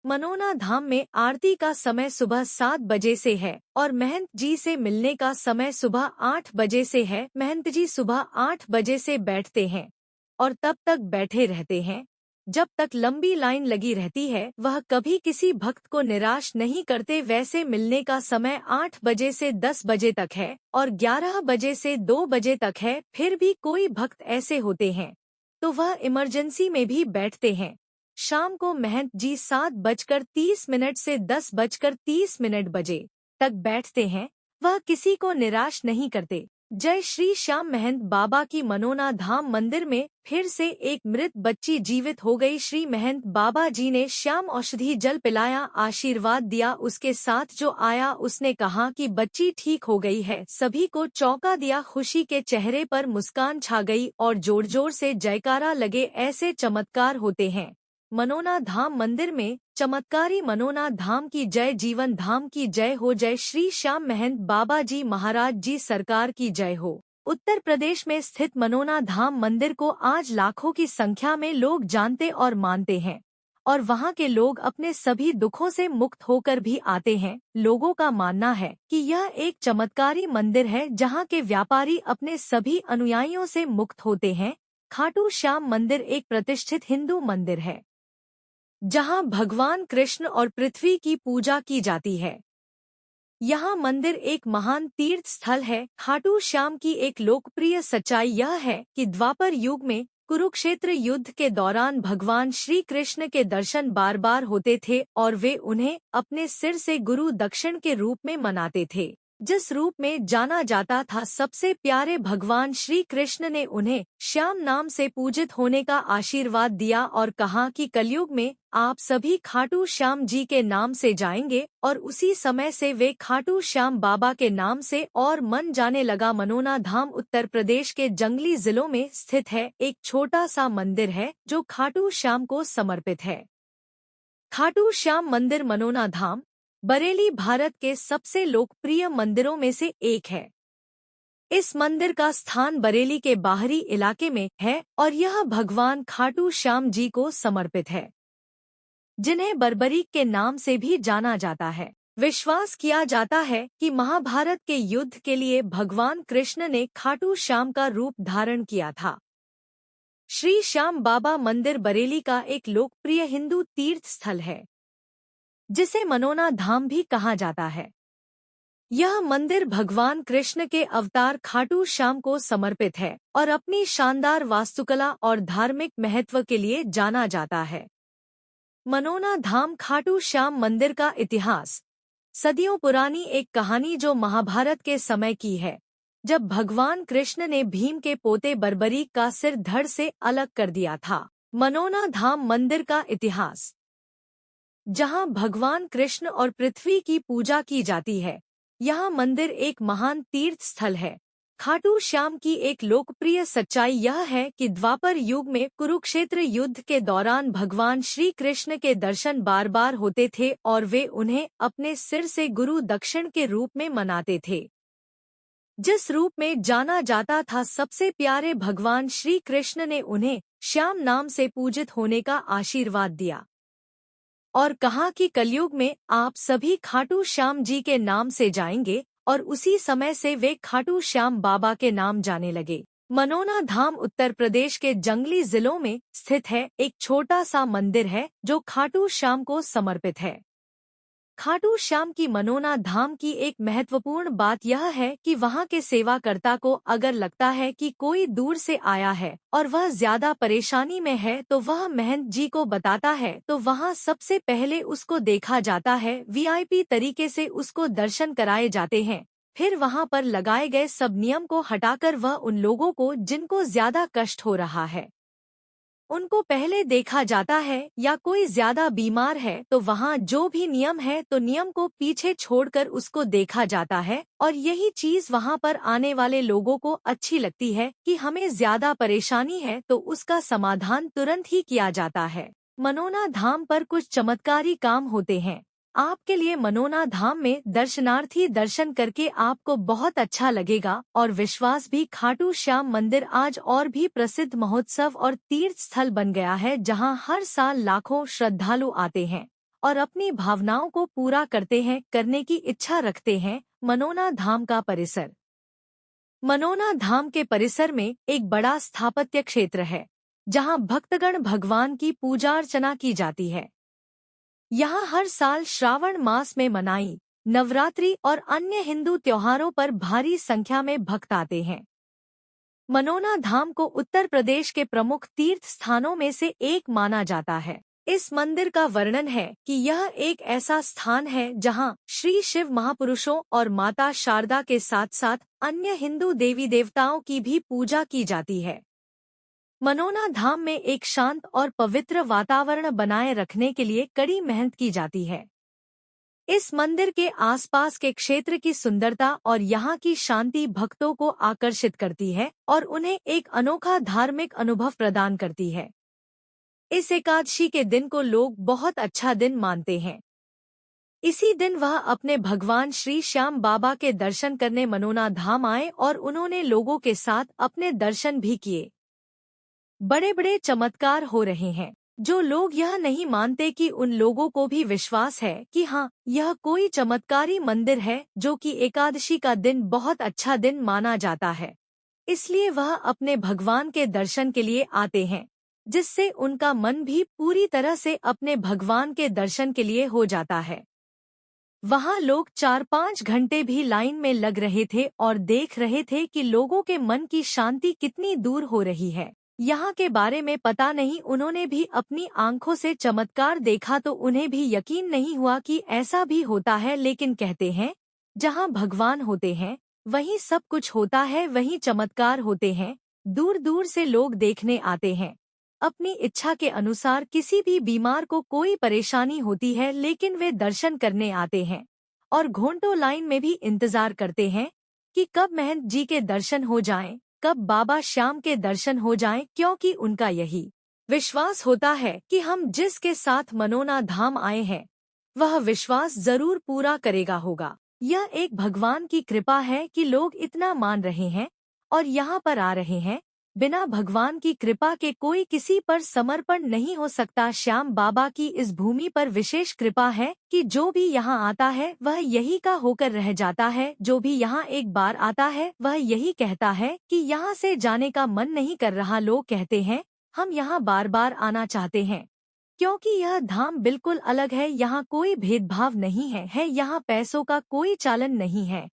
मनोना धाम में आरती का समय सुबह 7 बजे से है और महंत जी से मिलने का समय सुबह 8 बजे से है। महंत जी सुबह 8 बजे से बैठते हैं और तब तक बैठे रहते हैं जब तक लंबी लाइन लगी रहती है। वह कभी किसी भक्त को निराश नहीं करते। वैसे मिलने का समय 8 बजे से 10 बजे तक है और 11 बजे से 2 बजे तक है। फिर भी कोई भक्त ऐसे होते हैं तो वह इमरजेंसी में भी बैठते हैं। शाम को महंत जी 7:30 से 10:30 बजे तक बैठते हैं। वह किसी को निराश नहीं करते। जय श्री श्याम। महंत बाबा की मनोना धाम मंदिर में फिर से एक मृत बच्ची जीवित हो गई। श्री महंत बाबा जी ने श्याम औषधि जल पिलाया, आशीर्वाद दिया। उसके साथ जो आया उसने कहा कि बच्ची ठीक हो गई है। सभी को चौंका दिया। खुशी के चेहरे पर मुस्कान छा गई और जोर जोर से जयकारा लगे। ऐसे चमत्कार होते हैं मनोना धाम मंदिर में। चमत्कारी मनोना धाम की जय, जीवन धाम की जय हो। जय श्री श्याम। महंत बाबा जी महाराज जी सरकार की जय हो। उत्तर प्रदेश में स्थित मनोना धाम मंदिर को आज लाखों की संख्या में लोग जानते और मानते हैं और वहां के लोग अपने सभी दुखों से मुक्त होकर भी आते हैं। लोगों का मानना है कि यह एक चमत्कारी मंदिर है जहां के व्यापारी अपने सभी अनुयायियों से मुक्त होते हैं। खाटू श्याम मंदिर एक प्रतिष्ठित हिंदू मंदिर है जहां भगवान कृष्ण और पृथ्वी की पूजा की जाती है। यहाँ मंदिर एक महान तीर्थ स्थल है। खाटू श्याम की एक लोकप्रिय सच्चाई यह है कि द्वापर युग में कुरुक्षेत्र युद्ध के दौरान भगवान श्री कृष्ण के दर्शन बार बार होते थे और वे उन्हें अपने सिर से गुरु दक्षिण के रूप में मनाते थे, जिस रूप में जाना जाता था। सबसे प्यारे भगवान श्री कृष्ण ने उन्हें श्याम नाम से पूजित होने का आशीर्वाद दिया और कहा कि कलयुग में आप सभी खाटू श्याम जी के नाम से जाएंगे और उसी समय से वे खाटू श्याम बाबा के नाम से और मन जाने लगा। मनोना धाम उत्तर प्रदेश के जंगली जिलों में स्थित है। एक छोटा सा मंदिर है जो खाटू श्याम को समर्पित है। खाटू श्याम मंदिर मनोना धाम बरेली भारत के सबसे लोकप्रिय मंदिरों में से एक है। इस मंदिर का स्थान बरेली के बाहरी इलाके में है और यह भगवान खाटू श्याम जी को समर्पित है, जिन्हें बर्बरीक के नाम से भी जाना जाता है। विश्वास किया जाता है कि महाभारत के युद्ध के लिए भगवान कृष्ण ने खाटू श्याम का रूप धारण किया था। श्री श्याम बाबा मंदिर बरेली का एक लोकप्रिय हिंदू तीर्थ स्थल है जिसे मनोना धाम भी कहा जाता है। यह मंदिर भगवान कृष्ण के अवतार खाटू श्याम को समर्पित है और अपनी शानदार वास्तुकला और धार्मिक महत्व के लिए जाना जाता है। मनोना धाम खाटू श्याम मंदिर का इतिहास सदियों पुरानी एक कहानी जो महाभारत के समय की है, जब भगवान कृष्ण ने भीम के पोते बर्बरीक का सिर धड़ से अलग कर दिया था। मनोना धाम मंदिर का इतिहास, जहां भगवान कृष्ण और पृथ्वी की पूजा की जाती है। यह मंदिर एक महान तीर्थ स्थल है। खाटू श्याम की एक लोकप्रिय सच्चाई यह है कि द्वापर युग में कुरुक्षेत्र युद्ध के दौरान भगवान श्री कृष्ण के दर्शन बार बार होते थे और वे उन्हें अपने सिर से गुरु दक्षिण के रूप में मनाते थे, जिस रूप में जाना जाता था। सबसे प्यारे भगवान श्री कृष्ण ने उन्हें श्याम नाम से पूजित होने का आशीर्वाद दिया और कहा कि कलयुग में आप सभी खाटू श्याम जी के नाम से जाएंगे और उसी समय से वे खाटू श्याम बाबा के नाम जाने लगे। मनोना धाम उत्तर प्रदेश के जंगली जिलों में स्थित है। एक छोटा सा मंदिर है जो खाटू श्याम को समर्पित है। खाटू श्याम की मनोना धाम की एक महत्वपूर्ण बात यह है कि वहां के सेवाकर्ता को अगर लगता है कि कोई दूर से आया है और वह ज्यादा परेशानी में है तो वह महंत जी को बताता है, तो वहां सबसे पहले उसको देखा जाता है। वीआईपी तरीके से उसको दर्शन कराए जाते हैं। फिर वहां पर लगाए गए सब नियम को हटाकर वह उन लोगों को जिनको ज्यादा कष्ट हो रहा है उनको पहले देखा जाता है, या कोई ज्यादा बीमार है तो वहाँ जो भी नियम है तो नियम को पीछे छोड़कर उसको देखा जाता है। और यही चीज वहाँ पर आने वाले लोगों को अच्छी लगती है कि हमें ज्यादा परेशानी है तो उसका समाधान तुरंत ही किया जाता है। मनोना धाम पर कुछ चमत्कारी काम होते हैं। आपके लिए मनोना धाम में दर्शनार्थी दर्शन करके आपको बहुत अच्छा लगेगा और विश्वास भी। खाटू श्याम मंदिर आज और भी प्रसिद्ध महोत्सव और तीर्थ स्थल बन गया है, जहां हर साल लाखों श्रद्धालु आते हैं और अपनी भावनाओं को पूरा करने की इच्छा रखते हैं। मनोना धाम का परिसर। मनोना धाम के परिसर में एक बड़ा स्थापत्य क्षेत्र है, जहां भक्तगण भगवान की पूजा अर्चना की जाती है। यहाँ हर साल श्रावण मास में मनाई नवरात्रि और अन्य हिंदू त्योहारों पर भारी संख्या में भक्त आते हैं। मनोना धाम को उत्तर प्रदेश के प्रमुख तीर्थ स्थानों में से एक माना जाता है। इस मंदिर का वर्णन है कि यह एक ऐसा स्थान है जहां श्री शिव महापुरुषों और माता शारदा के साथ साथ अन्य हिंदू देवी देवताओं की भी पूजा की जाती है। मनोना धाम में एक शांत और पवित्र वातावरण बनाए रखने के लिए कड़ी मेहनत की जाती है। इस मंदिर के आसपास के क्षेत्र की सुंदरता और यहाँ की शांति भक्तों को आकर्षित करती है और उन्हें एक अनोखा धार्मिक अनुभव प्रदान करती है। इस एकादशी के दिन को लोग बहुत अच्छा दिन मानते हैं। इसी दिन वह अपने भगवान श्री श्याम बाबा के दर्शन करने मनोना धाम आए और उन्होंने लोगों के साथ अपने दर्शन भी किए। बड़े बड़े चमत्कार हो रहे हैं। जो लोग यह नहीं मानते कि उन लोगों को भी विश्वास है कि हाँ, यह कोई चमत्कारी मंदिर है, जो कि एकादशी का दिन बहुत अच्छा दिन माना जाता है। इसलिए वह अपने भगवान के दर्शन के लिए आते हैं, जिससे उनका मन भी पूरी तरह से अपने भगवान के दर्शन के लिए हो जाता है। वहाँ लोग 4-5 घंटे भी लाइन में लग रहे थे और देख रहे थे कि लोगों के मन की शांति कितनी दूर हो रही है। यहाँ के बारे में पता नहीं, उन्होंने भी अपनी आंखों से चमत्कार देखा तो उन्हें भी यकीन नहीं हुआ कि ऐसा भी होता है। लेकिन कहते हैं, जहाँ भगवान होते हैं वहीं सब कुछ होता है, वहीं चमत्कार होते हैं। दूर दूर से लोग देखने आते हैं। अपनी इच्छा के अनुसार किसी भी बीमार को कोई परेशानी होती है, लेकिन वे दर्शन करने आते हैं और घंटों लाइन में भी इंतजार करते हैं कि कब महंत जी के दर्शन हो जाएं, कब बाबा श्याम के दर्शन हो जाएं, क्योंकि उनका यही विश्वास होता है कि हम जिसके साथ मनोना धाम आए हैं वह विश्वास जरूर पूरा करेगा होगा। यह एक भगवान की कृपा है कि लोग इतना मान रहे हैं और यहाँ पर आ रहे हैं। बिना भगवान की कृपा के कोई किसी पर समर्पण नहीं हो सकता। श्याम बाबा की इस भूमि पर विशेष कृपा है कि जो भी यहाँ आता है वह यही का होकर रह जाता है। जो भी यहाँ एक बार आता है वह यही कहता है कि यहाँ से जाने का मन नहीं कर रहा। लोग कहते हैं, हम यहाँ बार बार आना चाहते हैं, क्योंकि यह धाम बिल्कुल अलग है। यहाँ कोई भेदभाव नहीं है, यहाँ पैसों का कोई चालन नहीं है।